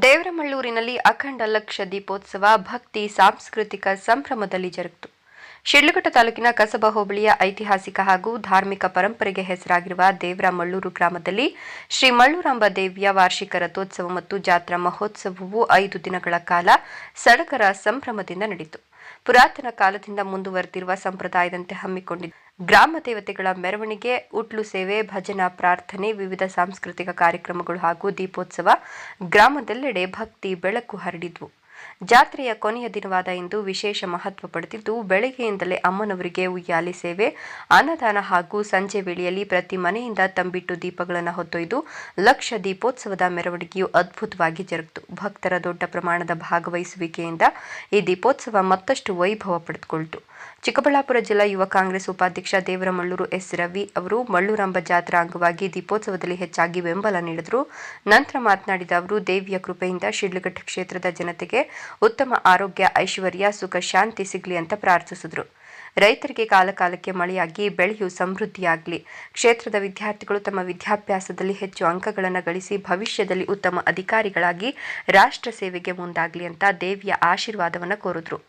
ದೇವರಮಳ್ಳೂರಿನಲ್ಲಿ ಅಖಂಡ ಲಕ್ಷ ದೀಪೋತ್ಸವ ಭಕ್ತಿ ಸಾಂಸ್ಕೃತಿಕ ಸಂಭ್ರಮದಲ್ಲಿ ಜರುಗಿತು. ಶಿಡ್ಲಘಟ್ಟ ತಾಲೂಕಿನ ಕಸಬಾ ಹೋಬಳಿಯ ಐತಿಹಾಸಿಕ ಹಾಗೂ ಧಾರ್ಮಿಕ ಪರಂಪರೆಗೆ ಹೆಸರಾಗಿರುವ ದೇವರಮಳ್ಳೂರು ಗ್ರಾಮದಲ್ಲಿ ಶ್ರೀ ಮಳ್ಳೂರಾಂಬ ದೇವಿಯ ವಾರ್ಷಿಕ ರಥೋತ್ಸವ ಮತ್ತು ಜಾತ್ರಾ ಮಹೋತ್ಸವವು 5 ದಿನಗಳ ಕಾಲ ಸಡಗರ ಸಂಭ್ರಮದಿಂದ ನಡೆಯಿತು. ಪುರಾತನ ಕಾಲದಿಂದ ಮುಂದುವರೆದಿರುವ ಸಂಪ್ರದಾಯದಂತೆ ಹಮ್ಮಿಕೊಂಡಿದ್ದ ಗ್ರಾಮ ದೇವತೆಗಳ ಮೆರವಣಿಗೆ, ಉಟ್ಲು ಸೇವೆ, ಭಜನಾ ಪ್ರಾರ್ಥನೆ, ವಿವಿಧ ಸಾಂಸ್ಕೃತಿಕ ಕಾರ್ಯಕ್ರಮಗಳು ಹಾಗೂ ದೀಪೋತ್ಸವ ಗ್ರಾಮದೆಲ್ಲೆಡೆ ಭಕ್ತಿ ಬೆಳಕು ಹರಡಿದ್ವು. ಜಾತ್ರೆಯ ಕೊನೆಯ ದಿನವಾದ ಇಂದು ವಿಶೇಷ ಮಹತ್ವ ಪಡೆದಿದ್ದು, ಬೆಳಗ್ಗೆಯಿಂದಲೇ ಅಮ್ಮನವರಿಗೆ ಉಯ್ಯಾಲೆ ಸೇವೆ, ಅನ್ನದಾನ ಹಾಗೂ ಸಂಜೆ ವೇಳೆಯಲ್ಲಿ ಪ್ರತಿ ಮನೆಯಿಂದ ತಂಬಿಟ್ಟು ದೀಪಗಳನ್ನು ಹೊತ್ತೊಯ್ದು ಲಕ್ಷ ದೀಪೋತ್ಸವದ ಮೆರವಣಿಗೆಯು ಅದ್ಭುತವಾಗಿ ಜರುಗಿತು. ಭಕ್ತರ ದೊಡ್ಡ ಪ್ರಮಾಣದ ಭಾಗವಹಿಸುವಿಕೆಯಿಂದ ಈ ದೀಪೋತ್ಸವ ಮತ್ತಷ್ಟು ವೈಭವ ಪಡೆದುಕೊಂಡಿತು. ಚಿಕ್ಕಬಳ್ಳಾಪುರ ಜಿಲ್ಲಾ ಯುವ ಕಾಂಗ್ರೆಸ್ ಉಪಾಧ್ಯಕ್ಷ ದೇವರಮಳ್ಳೂರು ಎಸ್. ರವಿ ಅವರು ಮಳ್ಳೂರಾಂಬ ಜಾತ್ರಾ ಅಂಗವಾಗಿ ದೀಪೋತ್ಸವದಲ್ಲಿ ಹೆಚ್ಚಾಗಿ ಬೆಂಬಲ ನೀಡಿದರು. ನಂತರ ಮಾತನಾಡಿದ ಅವರು, ದೇವಿಯ ಕೃಪೆಯಿಂದ ಶಿಡ್ಲಘಟ್ಟ ಕ್ಷೇತ್ರದ ಜನತೆಗೆ ಉತ್ತಮ ಆರೋಗ್ಯ, ಐಶ್ವರ್ಯ, ಸುಖ, ಶಾಂತಿ ಸಿಗಲಿ ಅಂತ ಪ್ರಾರ್ಥಿಸಿದರು. ರೈತರಿಗೆ ಕಾಲಕಾಲಕ್ಕೆ ಮಳೆಯಾಗಿ ಬೆಳೆಯು ಸಮೃದ್ಧಿಯಾಗಲಿ, ಕ್ಷೇತ್ರದ ವಿದ್ಯಾರ್ಥಿಗಳು ತಮ್ಮ ವಿದ್ಯಾಭ್ಯಾಸದಲ್ಲಿ ಹೆಚ್ಚು ಅಂಕಗಳನ್ನು ಗಳಿಸಿ ಭವಿಷ್ಯದಲ್ಲಿ ಉತ್ತಮ ಅಧಿಕಾರಿಗಳಾಗಿ ರಾಷ್ಟ್ರ ಸೇವೆಗೆ ಮುಂದಾಗಲಿ ಅಂತ ದೇವಿಯ ಆಶೀರ್ವಾದವನ್ನು ಕೋರಿದರು.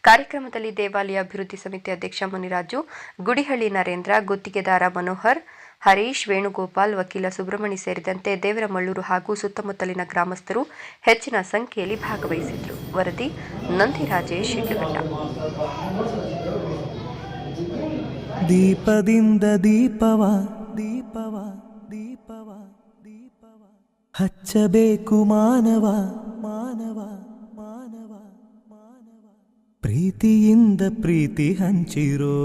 ಕಾರ್ಯಕ್ರಮದಲ್ಲಿ ದೇವಾಲಯ ಅಭಿವೃದ್ಧಿ ಸಮಿತಿ ಅಧ್ಯಕ್ಷ ಮುನಿರಾಜು, ಗುಡಿಹಳ್ಳಿ ನರೇಂದ್ರ, ಗುತ್ತಿಗೆದಾರ ಮನೋಹರ್, ಹರೀಶ್, ವೇಣುಗೋಪಾಲ್, ವಕೀಲ ಸುಬ್ರಹ್ಮಣಿ ಸೇರಿದಂತೆ ದೇವರಮಳ್ಳೂರು ಹಾಗೂ ಸುತ್ತಮುತ್ತಲಿನ ಗ್ರಾಮಸ್ಥರು ಹೆಚ್ಚಿನ ಸಂಖ್ಯೆಯಲ್ಲಿ ಭಾಗವಹಿಸಿದರು. ವರದಿ ನಂದಿರಾಜೇಶ್, ಶಿಡ್ಲಘಟ್ಟ. ದೀಪದಿಂದ ದೀಪವ ದೀಪವ ದೀಪವ ದೀಪವ ಹಚ್ಚಬೇಕು ಮಾನವ ಮಾನವ ಮಾನವ ಮಾನವ ಪ್ರೀತಿಯಿಂದ ಪ್ರೀತಿ ಹಂಚಿರೋ.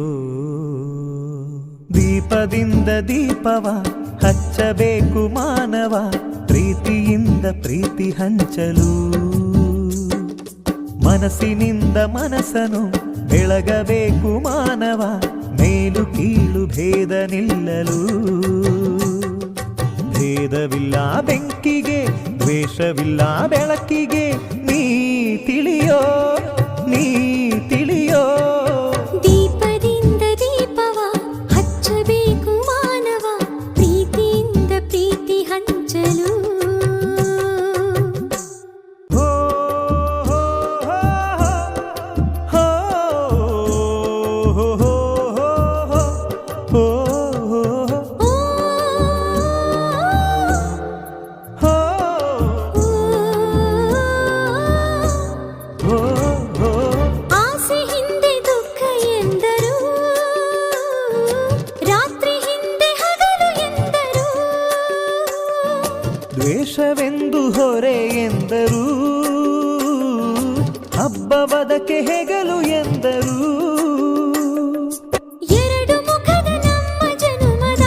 ದೀಪದಿಂದ ದೀಪವ ಹಚ್ಚಬೇಕು ಮಾನವ, ಪ್ರೀತಿಯಿಂದ ಪ್ರೀತಿ ಹಂಚಲು. ಮನಸ್ಸಿನಿಂದ ಮನಸ್ಸನು ಬೆಳಗಬೇಕು ಮಾನವ, ಮೇಲು ಕೀಳು ಭೇದ ನಿಲ್ಲಲು. ಭೇದವಿಲ್ಲ ಬೆಂಕಿಗೆ, ದ್ವೇಷವಿಲ್ಲ ಬೆಳಕಿಗೆ, ನೀ ತಿಳಿಯೋ ನೀ ತಿಳಿಯೋ. ದೀಪದಿಂದ ದೀಪವ ಹಚ್ಚಬೇಕು ಮಾನವ, ಪ್ರೀತಿಯಿಂದ ಪ್ರೀತಿ ಹಂಚಲು. ದ್ವೇಷವೆಂದು ಹೊರೆ ಎಂದರು, ಹಬ್ಬವದಕ್ಕೆ ಹೆಗಲು ಎಂದರು. ಎರಡು ಮುಖದ ನಮ್ಮ ಜನುಮದ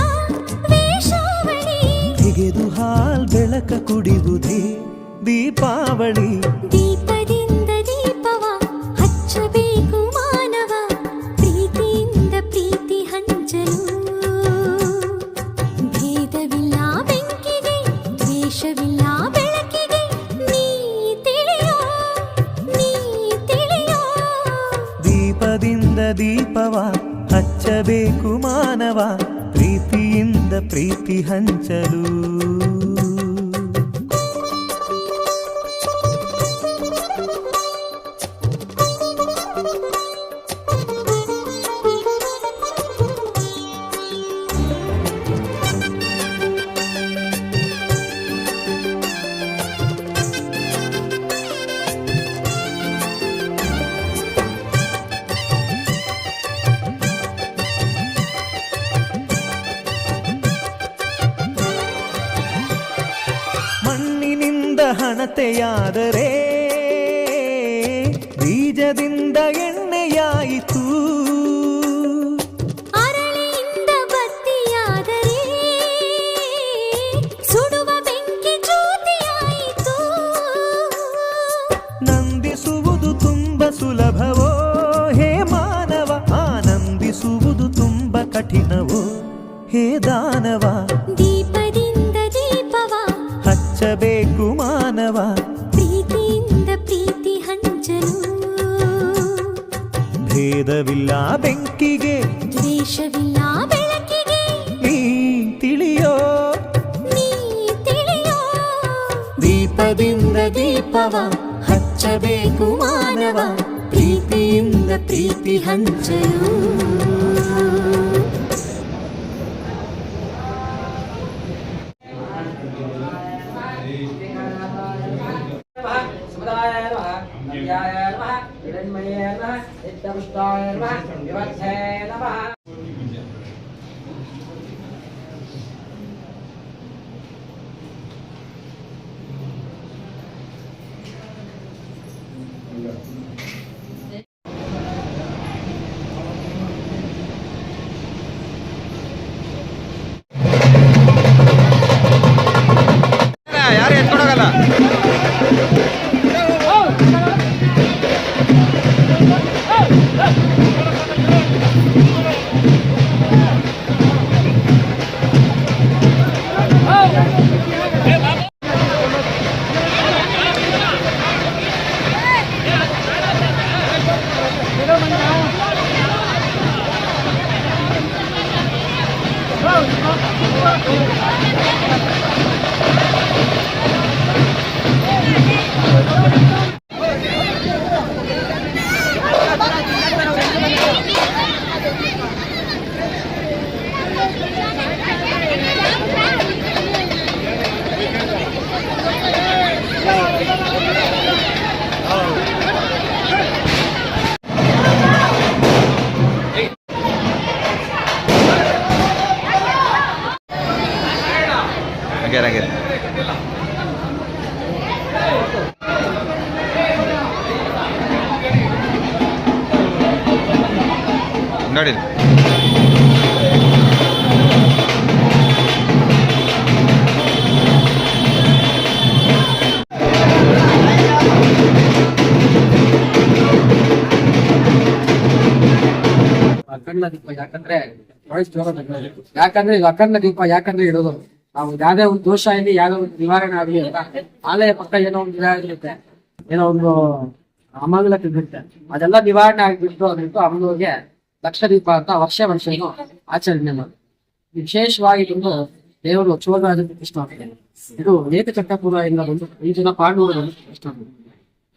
ವೇಷಾವಳಿ, ತೆಗೆದು ಹಾಲ್ ಬೆಳಕ ಕುಡಿಯುವುದೇ ದೀಪಾವಳಿ. ದೀಪದಿಂದ ದೀಪವ ಹಚ್ಚಬೇಕು ಮಾನವ, ಪ್ರೀತಿಯಿಂದ ಪ್ರೀತಿ ಹಂಚಲು. ಭೇದವಿಲ್ಲ ಬೆಂಕಿಗೆ, ದ್ವೇಷವಿಲ್ಲ ಬೆಳಕಿಗೆ, ನೀ ತಿಳಿಯೋ ನೀ ತಿಳಿಯೋ. ದೀಪದಿಂದ ದೀಪವ ಹಚ್ಚಬೇಕು ಮಾನವ, ಪ್ರೀತಿಯಿಂದ ಪ್ರೀತಿ ಹಂಚಲು. ಮಣ್ಣಿನಿಂದ ಹಣತೆಯಾದರೆ, ಬೀಜದಿಂದ ಎಣ್ಣೆಯಾಯಿತು. ಅರಳಿಯಿಂದ ಬತ್ತಿಯಾದರೆ, ಸುಡುವ ಬೆಂಕಿ ಜ್ಯೋತಿಯಾಯಿತು. ನಂದಿಸುವುದು ತುಂಬ ಸುಲಭವೋ ಹೇ ಮಾನವ, ಆನಂದಿಸುವುದು ತುಂಬ ಕಠಿಣವೋ ಹೇ ದಾನವ. ದೀಪದಿಂದ ದೀಪವ ಹಚ್ಚಬೇಕು ಮಾನವ, ಪ್ರೀತಿಯಿಂದ ಪ್ರೀತಿ ಹಂಚಲು. ಭೇದವಿಲ್ಲ ಬೆಂಕಿಗೆ, ದ್ವೇಷವಿಲ್ಲ ಬೆಳಕಿಗೆ, ನೀ ತಿಳಿಯೋ ನೀ ತಿಳಿಯೋ. ದೀಪದಿಂದ ದೀಪವ ಹಚ್ಚಬೇಕು ಮಾನವ ಪ್ರೀತಿಯಿಂದ ಪ್ರೀತಿ ಹಂಚಲು ಯಾರು ಎತ್ಕೊಡೋಗಲ್ಲ. ಹಾಗೆ ನೋಡಿ ಅಖಂಡ ದೀಪ ಯಾಕಂದ್ರೆ ಇದು ಅಖಂಡ ದೀಪ ಯಾಕಂದ್ರೆ ಇಡೋದು ನಾವು ಯಾವ್ದೇ ಒಂದು ದೋಷ ಇಲ್ಲಿ ಯಾವ್ದೋ ಒಂದು ನಿವಾರಣೆ ಆಗಲಿ ಅಂತ ಆಲಯ ಪಕ್ಕ ಏನೋ ಒಂದು ಇರುತ್ತೆ, ಏನೋ ಒಂದು ಅಮಂಗಲತೆ ಇರುತ್ತೆ, ಅದೆಲ್ಲ ನಿವಾರಣೆ ಆಗ್ಬಿಟ್ಟು ಅದ್ಬಿಟ್ಟು ಅಮ್ಮನಿಗೆ ಲಕ್ಷ ದೀಪ ಅಂತ ವರ್ಷ ಆಚರಣೆ ಮಾಡಿ ವಿಶೇಷವಾಗಿ ಬಂದು ದೇವರು ಚೋಳರಾಜ ಪ್ರತಿಷ್ಠೆ ಆಗಿದೆ. ಇದು ಏಕಚಕ್ರಪುರ ಇಂದ ಬಂದು 5 ಜನ ಪಾಂಡವರು ಬಂದು ಪ್ರತಿಷ್ಠೆ ಮಾಡಿದ್ರು.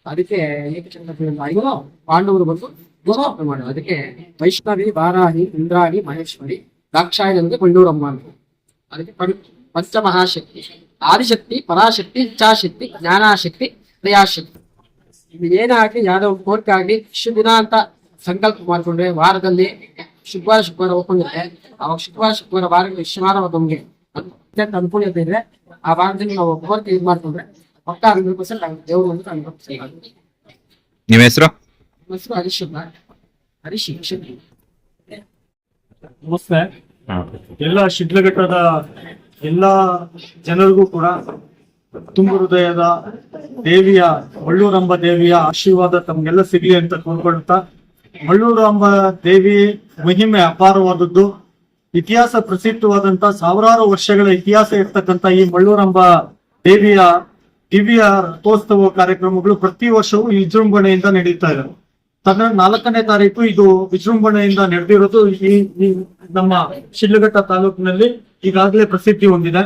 ಅದಕ್ಕೆ ಏಕಚಕ್ರಪುರದಿಂದ 5 ಪಾಂಡವರು ಬಂದು ಗೋಸ್ಥಾಪನೆ ಮಾಡೋದು. ಅದಕ್ಕೆ ವೈಷ್ಣವಿ, ವಾರಾಹಿ, ಇಂದ್ರಾಣಿ, ಮಹೇಶ್ವರಿ, ದಾಕ್ಷಾಯಣಿ ಅಂದ್ರೆ ಕೊಳ್ಳೂರಮ್ಮ ಅಂತ. ಅದಕ್ಕೆ ಪಂಚಮಹಾಶಕ್ತಿ, ಆದಿಶಕ್ತಿ, ಪರಾಶಕ್ತಿ, ಇಚ್ಛಾಶಕ್ತಿ, ಜ್ಞಾನಾಶಕ್ತಿ, ಕ್ರಿಯಾಶಕ್ತಿ. ಇದು ಏನಾಗ್ಲಿ ಯಾವ್ದೋ ಒಂದು ಕೋರಿಕೆ ಆಗ್ಲಿ ಇಷ್ಟು ದಿನ ಅಂತ ಸಂಕಲ್ಪ ಮಾಡ್ಕೊಂಡ್ರೆ ವಾರದಲ್ಲಿ ಶುಕ್ರವಾರ ಹೋಗ್ಕೊಂಡಿದ್ರೆ ಅವಾಗ ಶುಕ್ರವಾರ ವಾರದಲ್ಲಿ ಶನಿವಾರ ನಮ್ಗೆ ಅತ್ಯಂತ ಅನುಕೂಲತೆ ಇದ್ರೆ ಆ ವಾರದಲ್ಲಿ ನಾವು ಕೋರಿಕೆ ಇದು ಮಾಡ್ಕೊಂಡ್ರೆ ಪಕ್ಕ 100% ದೇವರು ಒಂದು 100%. ನಿಮ್ಮ ಹೆಸರು? ಹೆಸರು ಹರೀಶ್. ನಮಸ್ತೆ. ಎಲ್ಲ ಶಿಡ್ಲಘಟ್ಟದ ಎಲ್ಲ ಜನರಿಗೂ ಕೂಡ ತುಂಬ ಹೃದಯದ ದೇವಿಯ ಮಳ್ಳೂರಂಬ ದೇವಿಯ ಆಶೀರ್ವಾದ ತಮ್ಗೆಲ್ಲ ಸಿಗ್ಲಿ ಅಂತ ಕೋರ್ಕೊಳ್ತಾ, ಮಳ್ಳೂರಂಬ ದೇವಿ ಮಹಿಮೆ ಅಪಾರವಾದದ್ದು. ಇತಿಹಾಸ ಪ್ರಸಿದ್ಧವಾದಂತ ಸಾವಿರಾರು ವರ್ಷಗಳ ಇತಿಹಾಸ ಇರ್ತಕ್ಕಂಥ ಈ ಮಳ್ಳೂರಂಬ ದೇವಿಯ ದಿವ್ಯ ರಥೋತ್ಸವ ಕಾರ್ಯಕ್ರಮಗಳು ಪ್ರತಿ ವರ್ಷವೂ ವಿಜೃಂಭಣೆಯಿಂದ ನಡೀತಾ ಇದೆ. 4ನೇ ತಾರೀಕು ಇದು ವಿಜೃಂಭಣೆಯಿಂದ ನಡೆದಿರೋದು ಈ ನಮ್ಮ ಶಿಡ್ಲಘಟ್ಟ ತಾಲೂಕಿನಲ್ಲಿ ಈಗಾಗಲೇ ಪ್ರಸಿದ್ಧಿ ಹೊಂದಿದೆ.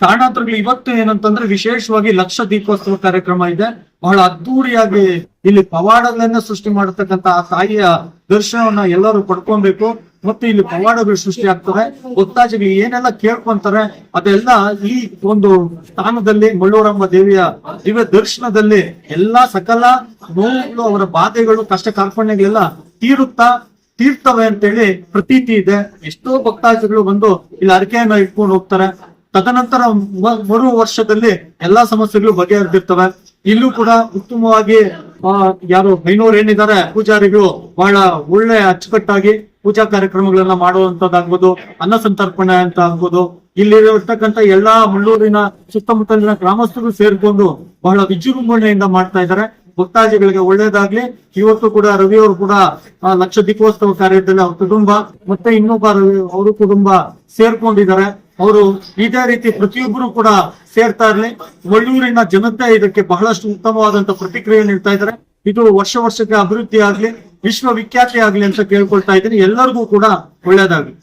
ಕಾರಣಾಂತರಗಳು ಇವತ್ತು ಏನಂತಂದ್ರೆ ವಿಶೇಷವಾಗಿ ಲಕ್ಷ ದೀಪೋತ್ಸವ ಕಾರ್ಯಕ್ರಮ ಇದೆ. ಬಹಳ ಅದ್ದೂರಿಯಾಗಿ ಇಲ್ಲಿ ಪವಾಡಗಳನ್ನ ಸೃಷ್ಟಿ ಮಾಡತಕ್ಕಂತ ಆ ತಾಯಿಯ ದರ್ಶನವನ್ನ ಎಲ್ಲರೂ ಪಡ್ಕೊಬೇಕು. ಮತ್ತು ಇಲ್ಲಿ ಪವಾಡಗಳು ಸೃಷ್ಟಿ ಆಗ್ತವೆ. ಭಕ್ತಾದಿಗಳು ಏನೆಲ್ಲ ಕೇಳ್ಕೊಂತಾರೆ ಅದೆಲ್ಲ ಈ ಒಂದು ಸ್ಥಾನದಲ್ಲಿ ಮಳ್ಳೂರಮ್ಮ ದೇವಿಯ ದಿವ್ಯ ದರ್ಶನದಲ್ಲಿ ಎಲ್ಲಾ ಸಕಲ ನೋವುಗಳು, ಅವರ ಬಾಧೆಗಳು, ಕಷ್ಟ ಕಾರ್ಪಣ್ಯಗಳೆಲ್ಲ ತೀರ್ತವೆ ಅಂತೇಳಿ ಪ್ರತೀತಿ ಇದೆ. ಎಷ್ಟೋ ಭಕ್ತಾದಿಗಳು ಬಂದು ಇಲ್ಲಿ ಅರಿಕೆಯನ್ನ ಇಟ್ಕೊಂಡು ಹೋಗ್ತಾರೆ. ತದನಂತರ ಮರು ವರ್ಷದಲ್ಲಿ ಎಲ್ಲಾ ಸಮಸ್ಯೆಗಳು ಬಗೆಹರಿದಿರ್ತವೆ. ಇಲ್ಲೂ ಕೂಡ ಉತ್ತಮವಾಗಿ ಯಾರು ಐನೂರು ಏನಿದ್ದಾರೆ ಪೂಜಾರಿಗಳು ಬಹಳ ಒಳ್ಳೆ ಅಚ್ಚುಕಟ್ಟಾಗಿ ಪೂಜಾ ಕಾರ್ಯಕ್ರಮಗಳನ್ನ ಮಾಡುವಂತದ್ದಾಗ್ಬೋದು, ಅನ್ನ ಸಂತರ್ಪಣೆ ಅಂತ ಆಗ್ಬೋದು, ಇಲ್ಲಿರತಕ್ಕಂಥ ಎಲ್ಲಾ ಮಳ್ಳೂರಿನ ಸುತ್ತಮುತ್ತಲಿನ ಗ್ರಾಮಸ್ಥರು ಸೇರ್ಕೊಂಡು ಬಹಳ ವಿಜೃಂಭಣೆಯಿಂದ ಮಾಡ್ತಾ ಇದ್ದಾರೆ. ಭಕ್ತಾದಿಗಳಿಗೆ ಒಳ್ಳೇದಾಗ್ಲಿ. ಇವತ್ತು ಕೂಡ ರವಿಯವರು ಕೂಡ ಲಕ್ಷ ದೀಪೋತ್ಸವ ಕಾರ್ಯದಲ್ಲಿ ಅವ್ರ ಕುಟುಂಬ ಮತ್ತೆ ಇನ್ನೊಬ್ಬ ಅವರು ಕುಟುಂಬ ಸೇರ್ಕೊಂಡಿದ್ದಾರೆ. ಅವರು ಇದೇ ರೀತಿ ಪ್ರತಿಯೊಬ್ಬರು ಕೂಡ ಸೇರ್ತಾ ಇರ್ಲಿ. ಮಳ್ಳೂರಿನ ಜನತೆ ಇದಕ್ಕೆ ಬಹಳಷ್ಟು ಉತ್ತಮವಾದಂತ ಪ್ರತಿಕ್ರಿಯೆ ನೀಡ್ತಾ ಇದ್ದಾರೆ. ಇದು ವರ್ಷಕ್ಕೆ ಅಭಿವೃದ್ಧಿ ಆಗ್ಲಿ, ವಿಶ್ವವಿಖ್ಯಾತಿ ಆಗ್ಲಿ ಅಂತ ಕೇಳ್ಕೊಳ್ತಾ ಇದ್ದೀನಿ. ಎಲ್ಲರಿಗೂ ಕೂಡ ಒಳ್ಳೇದಾಗ್ಲಿ.